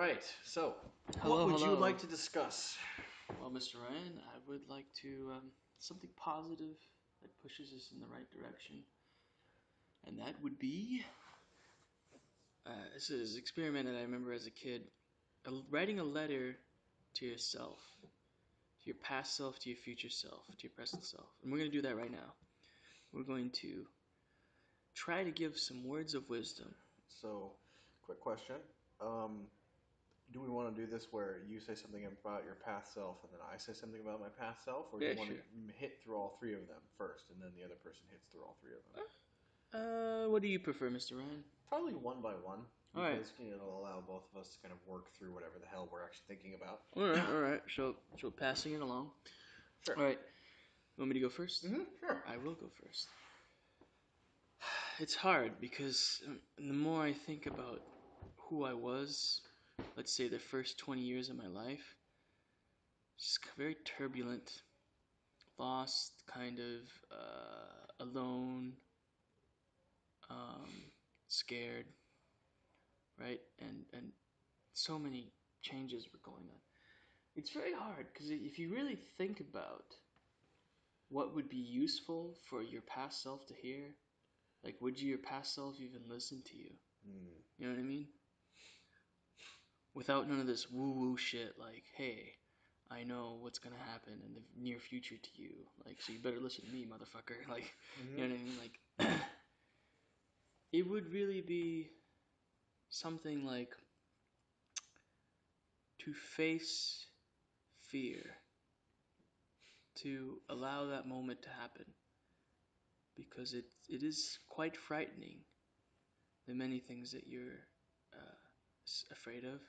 right. So, what Hello, would you like hello. to discuss? Well, Mr. Ryan, I would like to something positive that pushes us in the right direction, and that would be this is an experiment that I remember as a kid, writing a letter to yourself, to your past self, to your future self, to your present self, and we're going to do that right now. We're going to try to give some words of wisdom. So, quick question. Um, do we want to do this where you say something about your past self and then I say something about my past self, or do you Yeah, want sure. to hit through all three of them first and then the other person hits through all three of them? What do you prefer, Mr. Ryan? Probably one by one All right. because it'll allow both of us to kind of work through whatever the hell we're actually thinking about. All right, all right. So passing it along. Sure. All right. Want me to go first? Sure. I will go first. It's hard because the more I think about who I was, let's say the first 20 years of my life, just very turbulent, lost, kind of alone, um, scared, right? And so many changes were going on. It's very hard because if you really think about what would be useful for your past self to hear, like would your past self even listen to you? Mm. You know what I mean? Without none of this woo woo shit like, hey, I know what's gonna happen in the near future to you. Like, so you better listen to me, motherfucker. Like, you know what I mean? Like, it would really be something like to face fear, to allow that moment to happen, because it is quite frightening. The many things that you're uh, afraid of,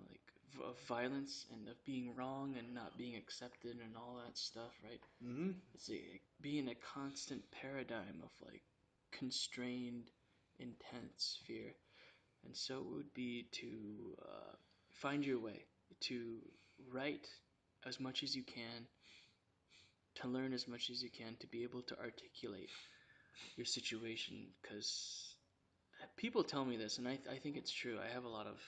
like of violence and of being wrong and not being accepted and all that stuff, right? Mm-hmm. It's being a constant paradigm of like constrained, intense fear. And so it would be to find your way, to write as much as you can, to learn as much as you can, to be able to articulate your situation. Because people tell me this, and I think it's true. I have a lot of,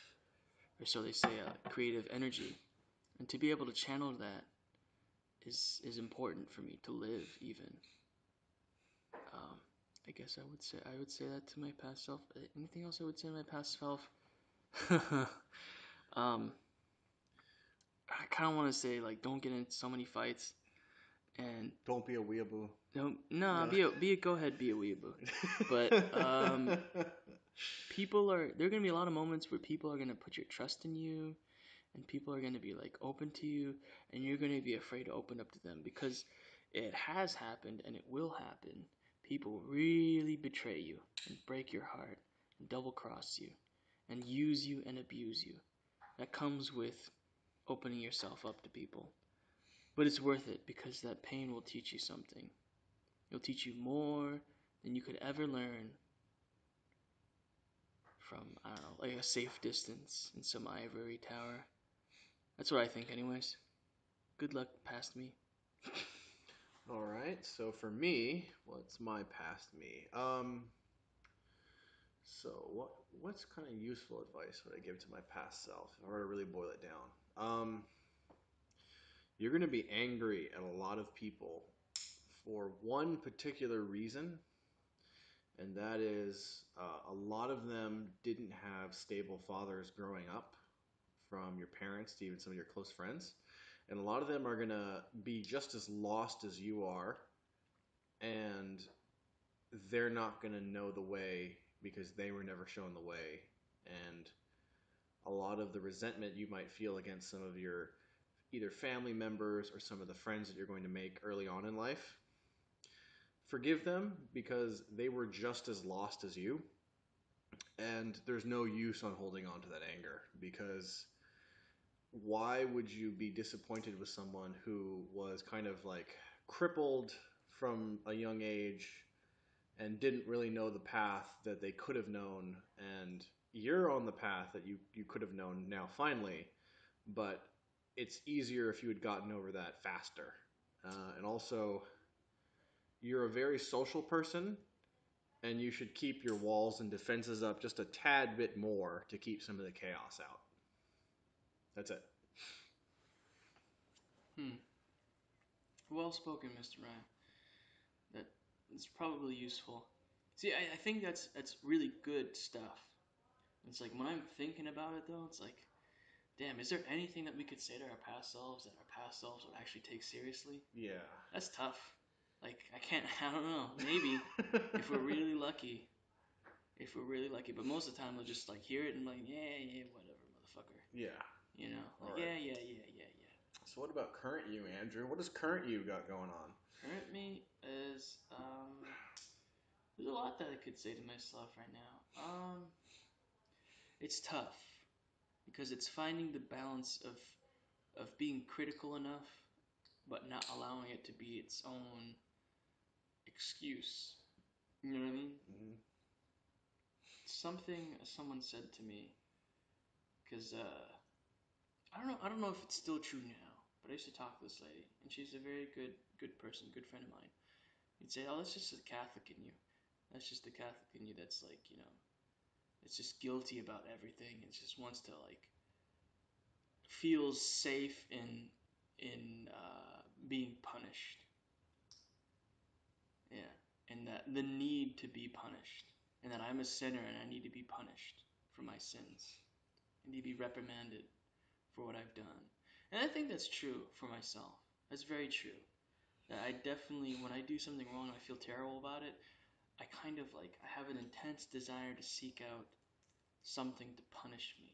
or so they say, creative energy. And to be able to channel that is important for me to live even. Um, I guess I would say that to my past self. Anything else I would say to my past self? um, I kind of want to say like don't get into so many fights and Don't be a weeaboo. don't nah No. be a go ahead be a weeaboo. But people are there are gonna be a lot of moments where people are gonna put your trust in you and people are gonna be like open to you and you're gonna be afraid to open up to them because it has happened and it will happen. People really betray you and break your heart and double cross you and use you and abuse you. That comes with opening yourself up to people. But it's worth it because that pain will teach you something. It'll teach you more than you could ever learn from, I don't know, like a safe distance in some ivory tower. That's what I think, anyways. Good luck past me. All right. So for me, what's my past me? So what's kind of useful advice would I give to my past self if I were to really boil it down? You're going to be angry at a lot of people for one particular reason, and that is a lot of them didn't have stable fathers growing up, from your parents to even some of your close friends. And a lot of them are going to be just as lost as you are, and they're not going to know the way because they were never shown the way. And a lot of the resentment you might feel against some of your either family members or some of the friends that you're going to make early on in life, forgive them because they were just as lost as you. And there's no use on holding on to that anger because why would you be disappointed with someone who was kind of like crippled from a young age and didn't really know the path that they could have known, and you're on the path that you could have known now finally, but it's easier if you had gotten over that faster. And also, you're a very social person, and you should keep your walls and defenses up just a tad bit more to keep some of the chaos out. That's it. Hmm. Well spoken, Mr. Ryan. That is probably useful. See, I think that's really good stuff. It's like when I'm thinking about it though, it's like, damn, is there anything that we could say to our past selves that our past selves would actually take seriously? Yeah. That's tough. Like I can't. I don't know. Maybe if we're really lucky. If we're really lucky, but most of the time they'll just like hear it and like, yeah, yeah, whatever, motherfucker. Yeah. You know, All like right. yeah, yeah, yeah, yeah, yeah. So what about current you, Andrew? What does current you got going on? Current me is there's a lot that I could say to myself right now. It's tough because it's finding the balance of being critical enough but not allowing it to be its own excuse. You know what I mean? Mm-hmm. Something someone said to me because I don't know if it's still true now, but I used to talk to this lady, and she's a very good person, good friend of mine. You'd say, "Oh, that's just the Catholic in you. That's just the Catholic in you. That's like, you know, it's just guilty about everything. It just wants to like feels safe in being punished. Yeah, and that the need to be punished, and that I'm a sinner and I need to be punished for my sins. I need to be reprimanded for what I've done." And I think that's true for myself. That's very true. That I definitely, when I do something wrong, I feel terrible about it. I kind of like I have an intense desire to seek out something to punish me,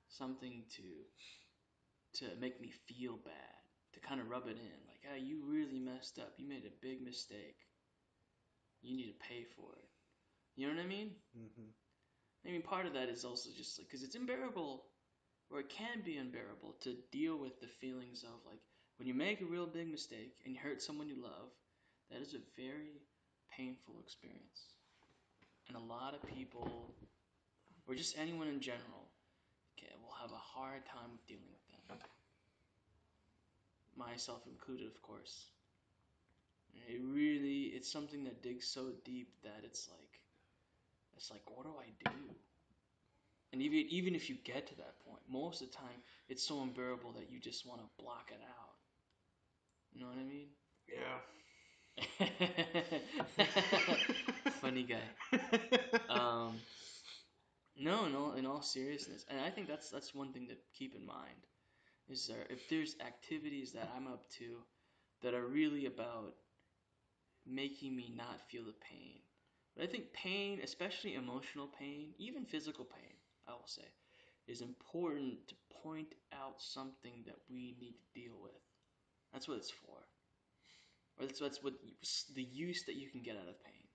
something to make me feel bad, to kind of rub it in, like, ah, you really messed up. You made a big mistake. You need to pay for it. You know what I mean? Mm-hmm. I mean, part of that is also just like because it's unbearable, or it can be unbearable to deal with the feelings of like when you make a real big mistake and you hurt someone you love. That is a very painful experience, and a lot of people, or just anyone in general, will have a hard time with dealing with that. Myself included, of course. It's something that digs so deep that it's like, what do I do? And even if you get to that point, most of the time it's so unbearable that you just want to block it out. You know what I mean? Yeah. Funny guy. No, no, in all seriousness, and I think that's one thing to keep in mind is there if there's activities that I'm up to that are really about making me not feel the pain. But I think pain, especially emotional pain, even physical pain, I will say, is important to point out something that we need to deal with. That's what it's for. Or that's what the use that you can get out of pain.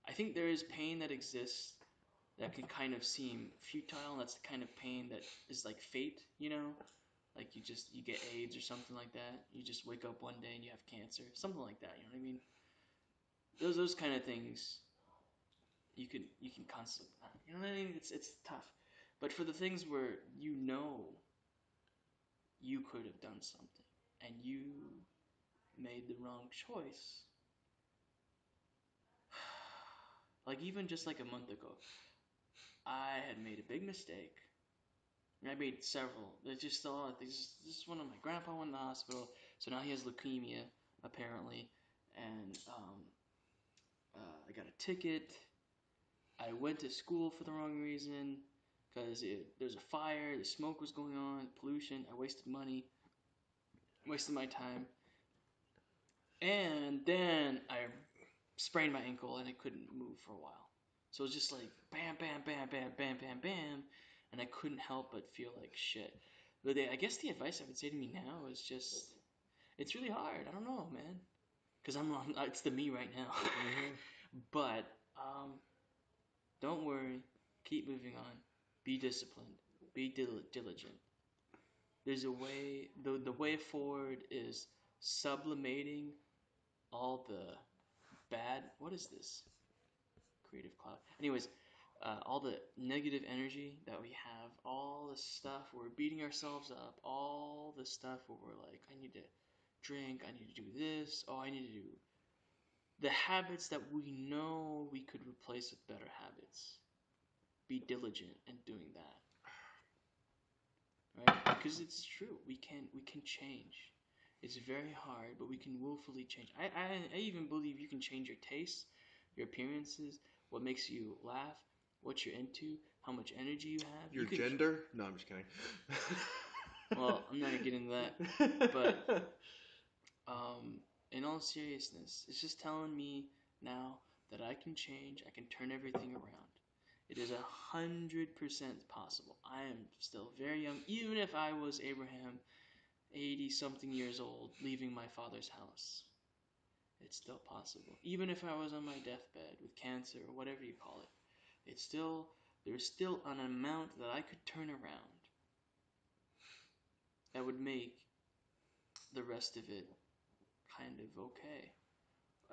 I think there is pain that exists that can kind of seem futile. That's the kind of pain that is like fate, you know? Like you get AIDS or something like that. You just wake up one day and you have cancer, something like that. You know what I mean? Those kind of things you can constantly, you know what I mean? It's tough. But for the things where you know you could have done something and you made the wrong choice, like even just like a month ago, I had made a big mistake. I made several. There's just this is one of my grandpa went in the hospital, so now he has leukemia apparently, and I got a ticket. I went to school for the wrong reason because there's a fire, the smoke was going on, pollution. I wasted money, wasted my time, and then I sprained my ankle and I couldn't move for a while. So it was just like bam, bam, bam, bam, bam, bam, bam, and I couldn't help but feel like shit. But I guess the advice I would say to me now is just, it's really hard. I don't know, man, because it's the me right now. Mm-hmm. But don't worry, keep moving on. Be disciplined. Be diligent. There's a way. The way forward is sublimating all the bad. What is this? Creative cloud. Anyways, all the negative energy that we have, all the stuff where we're beating ourselves up, all the stuff where we're like, I need to drink, I need to do this, oh, I need to do the habits that we know we could replace with better habits. Be diligent in doing that, right? Because it's true. We can change. It's very hard, but we can willfully change. I even believe you can change your tastes, your appearances, what makes you laugh, what you're into, how much energy you have. Your You could, gender? No, I'm just kidding. well, I'm not gonna get into that, but in all seriousness, it's just telling me now that I can change. I can turn everything around. It is 100% possible. I am still very young, even if I was Abraham, 80 something years old, leaving my father's house. It's still possible. Even if I was on my deathbed with cancer or whatever you call it, there's still an amount that I could turn around that would make the rest of it kind of okay,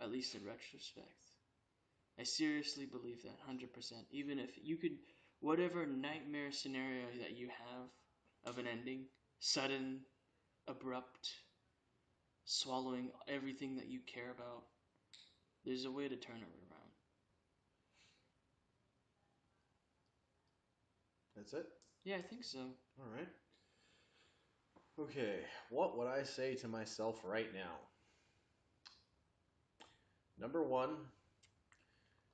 at least in retrospect. I seriously believe that 100%. Even if you could, whatever nightmare scenario that you have of an ending, sudden, abrupt, swallowing everything that you care about, there's a way to turn it around. That's it? Yeah, I think so. All right. Okay, what would I say to myself right now? Number one,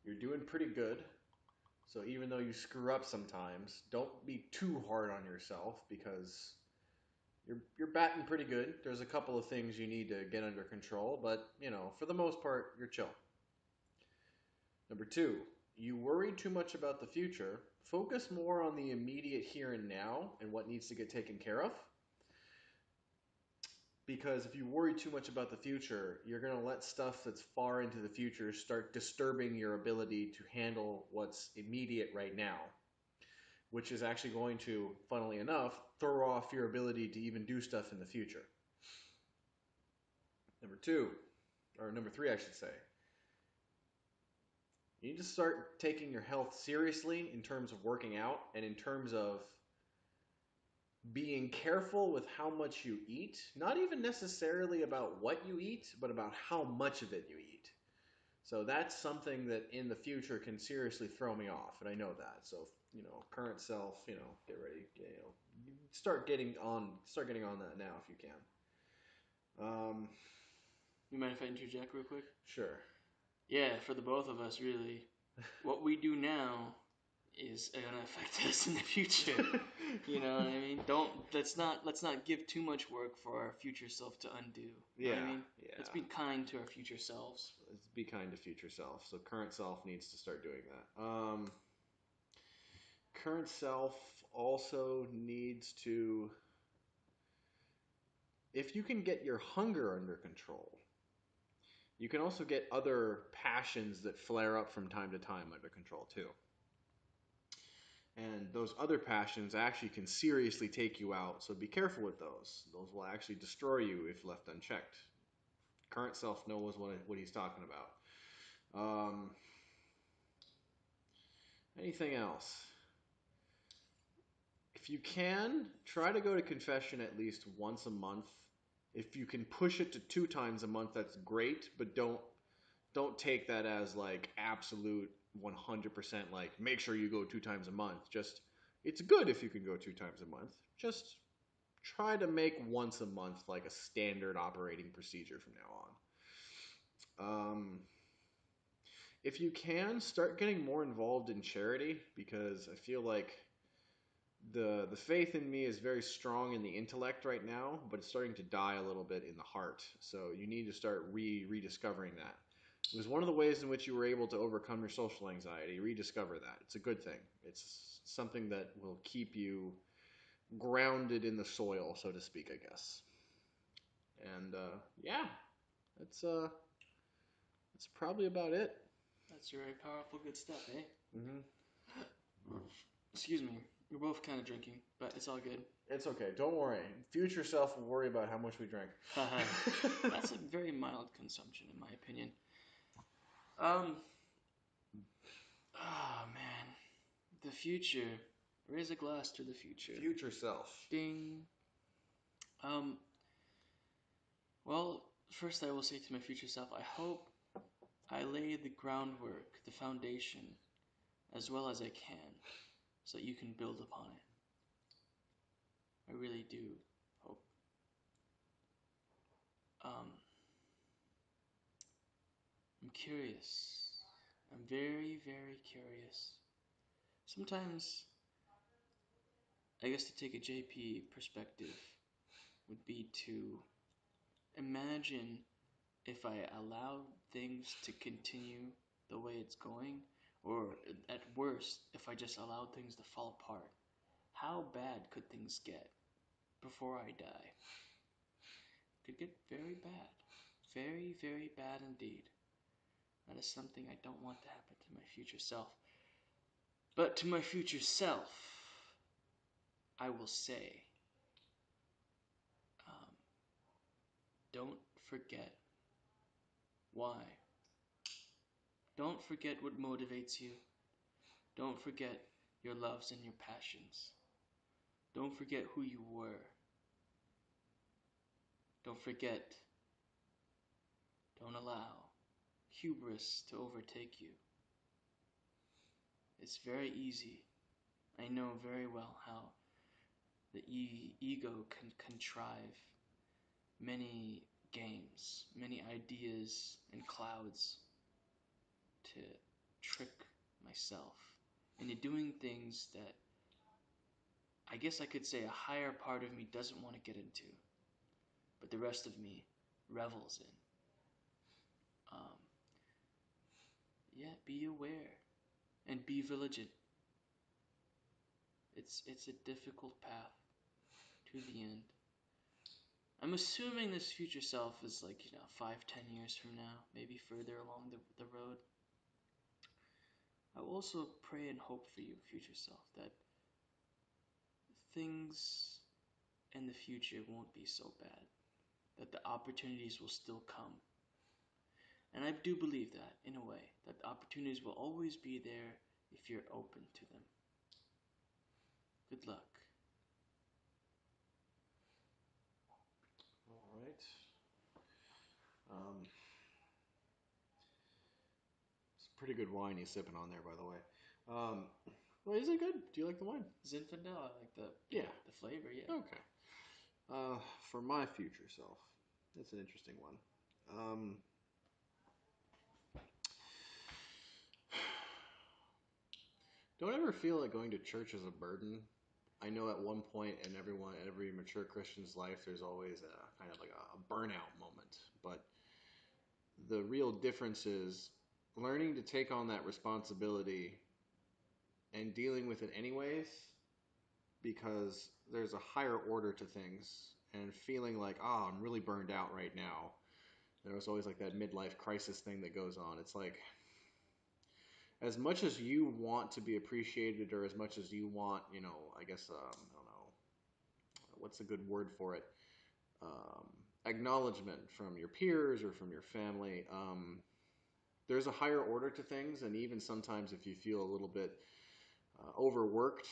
you're doing pretty good. So even though you screw up sometimes, don't be too hard on yourself because you're batting pretty good. There's a couple of things you need to get under control, but for the most part, you're chill. Number two, you worry too much about the future. Focus more on the immediate here and now and what needs to get taken care of. Because if you worry too much about the future, you're going to let stuff that's far into the future start disturbing your ability to handle what's immediate right now, which is actually going to, funnily enough, throw off your ability to even do stuff in the future. Number three, I should say. You need to start taking your health seriously in terms of working out and in terms of being careful with how much you eat. Not even necessarily about what you eat, but about how much of it you eat. So that's something that in the future can seriously throw me off, and I know that. So, current self, get ready, start getting on that now if you can. You mind if I interject real quick? Sure. Yeah, for the both of us, really. What we do now is gonna affect us in the future. You know what I mean? Let's not give too much work for our future self to undo. You know what I mean? Yeah. Let's be kind to our future selves. Let's be kind to future self. So current self needs to start doing that. Current self also needs to, if you can get your hunger under control, you can also get other passions that flare up from time to time under control too. And those other passions actually can seriously take you out, so be careful with those. Those will actually destroy you if left unchecked. Current self knows what he's talking about. Anything else? If you can, try to go to confession at least once a month. If you can push it to 2 times a month, that's great, but don't take that as like absolute 100% like make sure you go 2 times a month. Just it's good if you can go 2 times a month. Just try to make once a month like a standard operating procedure from now on. If you can, start getting more involved in charity because I feel like the faith in me is very strong in the intellect right now, but it's starting to die a little bit in the heart. So you need to start rediscovering that. It was one of the ways in which you were able to overcome your social anxiety. Rediscover that. It's a good thing. It's something that will keep you grounded in the soil, so to speak, I guess. And yeah, that's probably about it. That's very powerful, good stuff, eh? Mm-hmm. Excuse me. We're both kind of drinking, but it's all good. It's okay. Don't worry. Future self will worry about how much we drink. That's a very mild consumption, in my opinion. Oh man, the future. Raise a glass to the future. Future self. Ding. Well, first I will say to my future self, I hope I lay the groundwork, the foundation, as well as I can, so that you can build upon it. I really do hope. Um, I'm curious. I'm very, very curious. Sometimes, I guess to take a JP perspective would be to imagine if I allowed things to continue the way it's going, or at worst, if I just allowed things to fall apart. How bad could things get before I die? Could get very bad. Very, very bad indeed. That is something I don't want to happen to my future self. But to my future self, I will say, um, don't forget why. Don't forget what motivates you. Don't forget your loves and your passions. Don't forget who you were. Don't forget, don't allow hubris to overtake you. It's very easy. I know very well how the ego can contrive many games, many ideas and clouds to trick myself into doing things that I guess I could say a higher part of me doesn't want to get into, but the rest of me revels in. Um, yeah, be aware and be vigilant. It's a difficult path to the end. I'm assuming this future self is like, 5, 10 years from now, maybe further along the road. I will also pray and hope for you, future self, that things in the future won't be so bad, that the opportunities will still come. And I do believe that, in a way, that the opportunities will always be there if you're open to them. Good luck. All right. Um, it's a pretty good wine he's sipping on there, by the way. Well, is it good? Do you like the wine? Zinfandel, I like the Yeah. the flavor, yeah. Okay. For my future self, that's an interesting one. Don't ever feel like going to church is a burden. I know at one point in every mature Christian's life, there's always a kind of like a burnout moment. But the real difference is learning to take on that responsibility and dealing with it anyways, because there's a higher order to things, and feeling like, oh, I'm really burned out right now. There was always like that midlife crisis thing that goes on. It's like, as much as you want to be appreciated, or as much as you want, I guess, I don't know, what's a good word for it? Um, Acknowledgement from your peers or from your family. There's a higher order to things, and even sometimes if you feel a little bit overworked,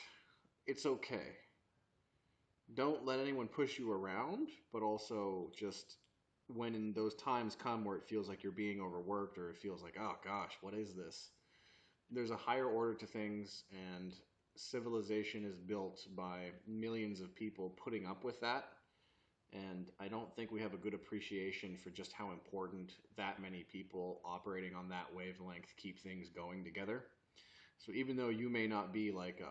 it's okay. Don't let anyone push you around, but also just when those times come where it feels like you're being overworked, or it feels like, oh gosh, what is this? There's a higher order to things, and civilization is built by millions of people putting up with that. And I don't think we have a good appreciation for just how important that many people operating on that wavelength keep things going together. So even though you may not be like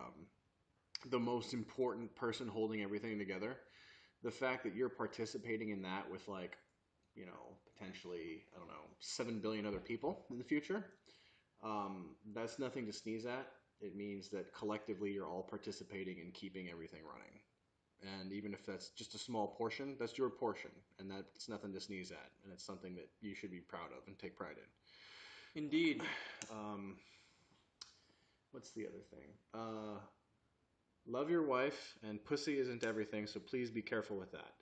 the most important person holding everything together, the fact that you're participating in that with like, potentially, I don't know, 7 billion other people in the future, that's nothing to sneeze at. It means that collectively you're all participating in keeping everything running. And even if that's just a small portion, that's your portion. And that's nothing to sneeze at. And it's something that you should be proud of and take pride in. Indeed. Um, what's the other thing? Love your wife, and pussy isn't everything, so please be careful with that.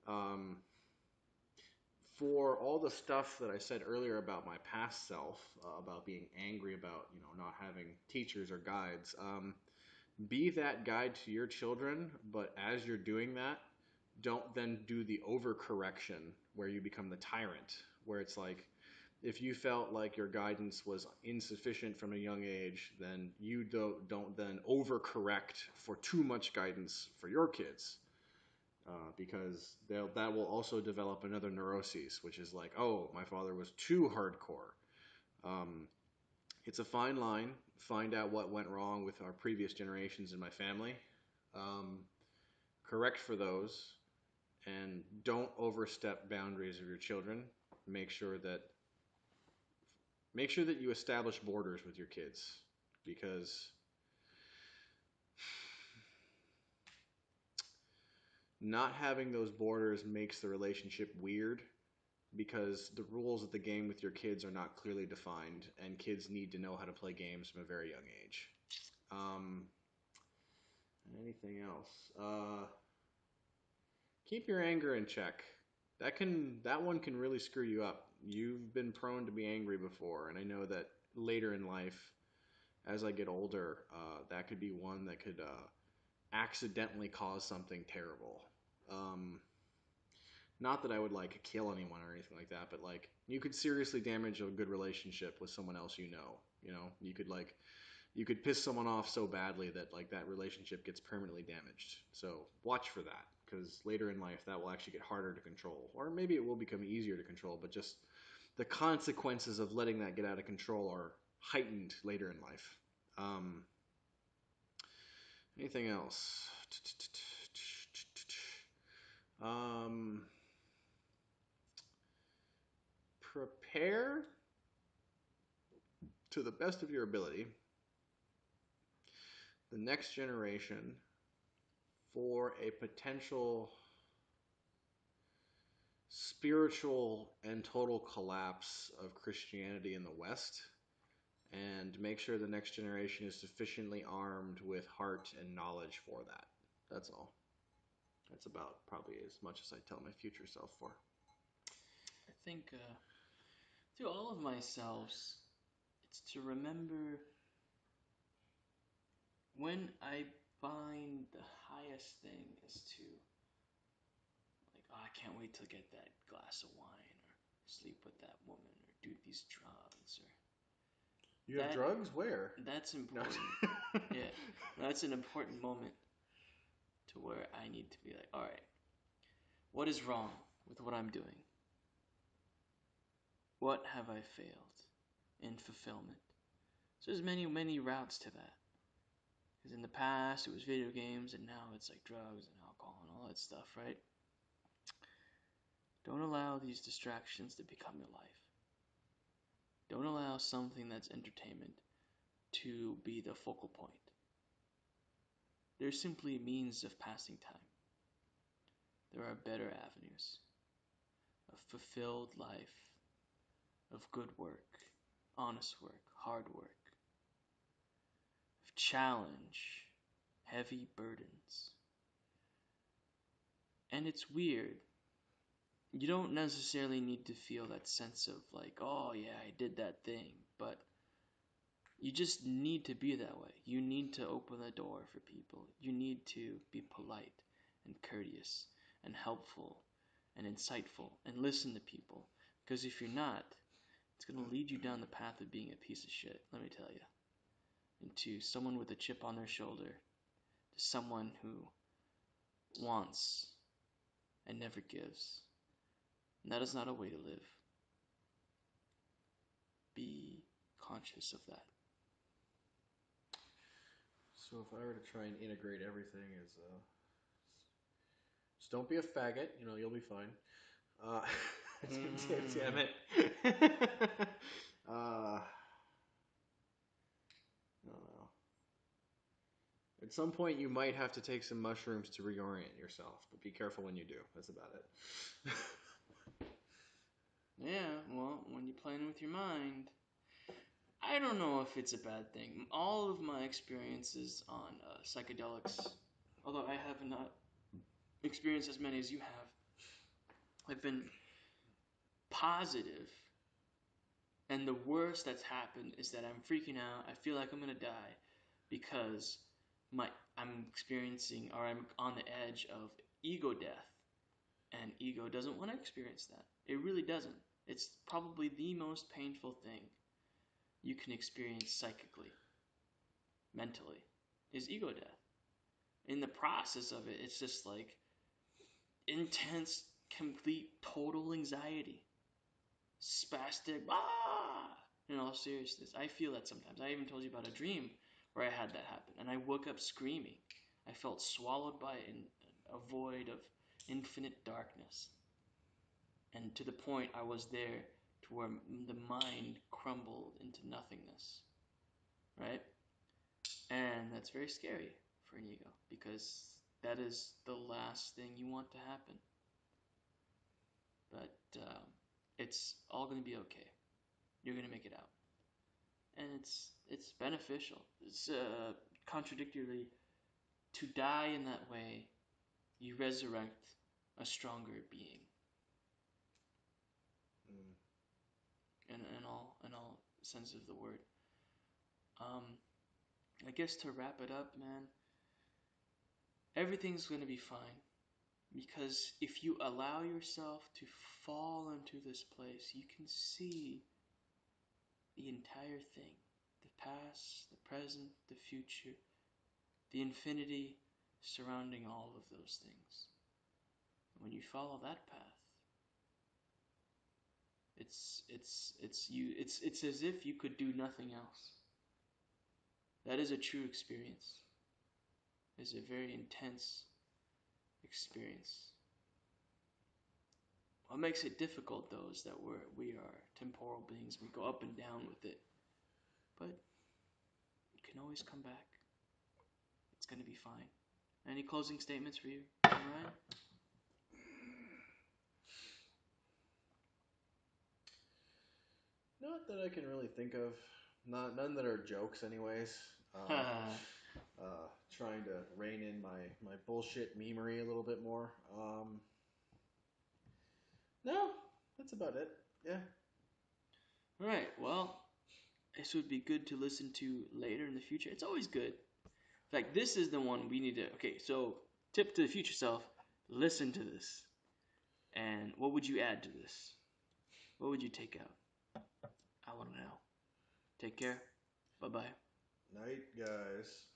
Um, for all the stuff that I said earlier about my past self, about being angry about, not having teachers or guides, be that guide to your children, but as you're doing that, don't then do the overcorrection where you become the tyrant, where it's like, If you felt like your guidance was insufficient from a young age, then you don't then overcorrect for too much guidance for your kids, because that will also develop another neuroses, which is like, oh, my father was too hardcore. Um, it's a fine line. Find out what went wrong with our previous generations in my family. Um, Correct for those, and don't overstep boundaries of your children. Make sure that make sure that you establish borders with your kids, because not having those borders makes the relationship weird, because the rules of the game with your kids are not clearly defined, and kids need to know how to play games from a very young age. Um, Anything else? Keep your anger in check. That one can really screw you up. You've been prone to be angry before, and I know that later in life, as I get older, that could be one that could accidentally cause something terrible. Um, Not that I would like kill anyone or anything like that, but like you could seriously damage a good relationship with someone else you know. You know, you could piss someone off so badly that like that relationship gets permanently damaged. So watch for that, because later in life that will actually get harder to control, or maybe it will become easier to control. But just the consequences of letting that get out of control are heightened later in life. Um, Anything else? Um, Prepare to the best of your ability the next generation for a potential spiritual and total collapse of Christianity in the West, and make sure the next generation is sufficiently armed with heart and knowledge for that. That's all. That's about probably as much as I tell my future self for. I think to all of myself, it's to remember when I find the highest thing is to, like, oh, I can't wait to get that glass of wine or sleep with that woman or do these drugs or You have that drugs? Where? that's No. important. Yeah, that's an important moment to where I need to be like, all right, what is wrong with what I'm doing? What have I failed in fulfillment? So there's many routes to that. Because in the past it was video games, and now it's like drugs and alcohol and all that stuff, right? Don't allow these distractions to become your life. Don't allow something that's entertainment to be the focal point. They're simply means of passing time. There are better avenues of fulfilled life, of good work, honest work, hard work, of challenge, heavy burdens. And it's weird. You don't necessarily need to feel that sense of like, oh yeah, I did that thing, but you just need to be that way. You need to open the door for people. You need to be polite and courteous and helpful and insightful and listen to people. Because if you're not, it's going to lead you down the path of being a piece of shit, let me tell you. Into someone with a chip on their shoulder, to someone who wants and never gives. And that is not a way to live. Be conscious of that. So if I were to try and integrate everything as just don't be a faggot, you know, you'll be fine. Uh, Damn it. I don't know. At some point, you might have to take some mushrooms to reorient yourself, but be careful when you do. That's about it. Yeah, well, when you're playing with your mind, I don't know if it's a bad thing. All of my experiences on psychedelics, although I have not experienced as many as you have been positive. And the worst that's happened is that I'm freaking out. I feel like I'm gonna die because I'm experiencing, or I'm on the edge of ego death, and ego doesn't want to experience that. It really doesn't. It's probably the most painful thing you can experience psychically, mentally, is ego death. In the process of it, it's just like intense, complete, total anxiety, spastic, in all seriousness. I feel that sometimes. I even told you about a dream where I had that happen, and I woke up screaming. I felt swallowed by a void of infinite darkness. And to the point I was there to where the mind crumbled into nothingness, right? And that's very scary for an ego because that is the last thing you want to happen. But it's all going to be okay. You're going to make it out. And it's beneficial. It's contradictorily, to die in that way, you resurrect a stronger being. Mm. In all sense of the word. Um, I guess to wrap it up, man, everything's gonna be fine because if you allow yourself to fall into this place, you can see the entire thing: the past, the present, the future, the infinity surrounding all of those things. When you follow that path, it's as if you could do nothing else. That is a true experience. It's a very intense experience. What makes it difficult, though, is that we are temporal beings. We go up and down with it, but you can always come back. It's gonna be fine. Any closing statements for you, Ryan? Not that I can really think of. None that are jokes, anyways. Trying to rein in my bullshit memery a little bit more. No, that's about it. Yeah. All right. Well, this would be good to listen to later in the future. It's always good. In fact, this is the one we need to. Okay, so tip to the future self: listen to this. And what would you add to this? What would you take out? I want to know. Take care. Bye bye. Night, guys.